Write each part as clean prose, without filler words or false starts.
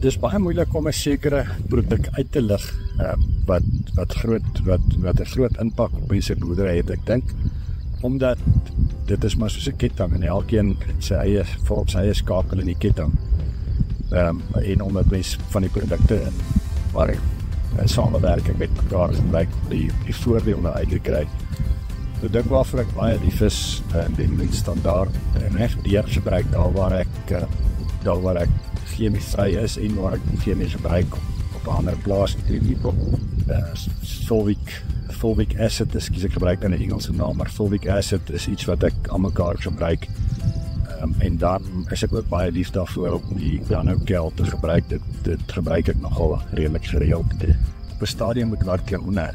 Dis baie moeilik om 'n sekere produk uit te lig wat 'n groot impak op mense boerdery het. Ek dink omdat dit is maar soos 'n ketting en elkeen sy eie volgens sy eie skakel in die ketting. En omdat mense van die produkte waar samewerking met mekaar gebruik die voordele uit te kry. So dink waarvoor ek baie lief is die standaard en echt deur gebruik daar waar ek chemies vry is en waar ek die chemies gebruik op 'n ander plaas. Fulvic acid, ek gebruik in 'n Engelse naam, maar fulvic acid is iets wat ek aan mekaar gebruik. En dan is ek ook baie lief daarvoor om die Nanokel te gebruik. Dit gebruik ek nogal redelik gereeld. Op 'n stadium met Warkeone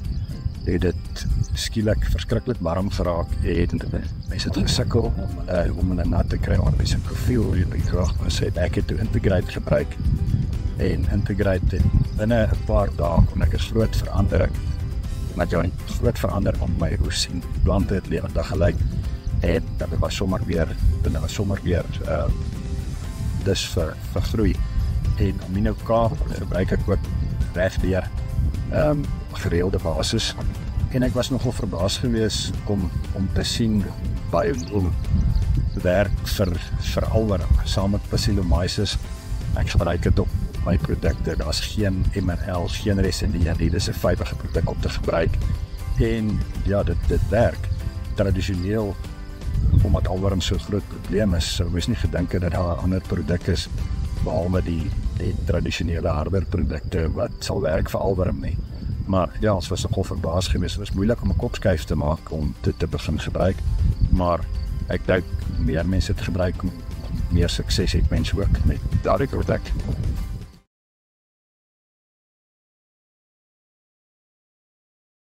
het dit skielik verskriklik warm geraak en mense het gesukkel om 'n nat te kry want mense het gevoel hierdie graag maar sê ek het toe Integrate gebruik en Integrate binne 'n paar dae kon ek 'n groot verandering op my oes sien. Plante het lewendig gelyk en dat was sommer weer dus vergroei en Amino K gebruik ek ook reg deur gereelde basis en ek was nogal verbaas gewees om te sien baie werk vir alwering saam met Bacillomyces. Ek gebruik dit op my produkte, daar is geen MRL, geen resinie, dis 'n vyfige produk om te gebruik en ja, dit werk. Tradisioneel omdat alwering so groot probleem is, sou mens nie gedink het dat daar 'n ander produk is behalwe die tradisionele harder produkte wat sal werk vir alwering nie. Maar ja, ons was nogal verbaas geweest. Het was moeilik om 'n kopskuif te maak om dit te begin gebruik. Maar ek dink meer mense het gebruik, meer sukses het mense ook met daardie produk.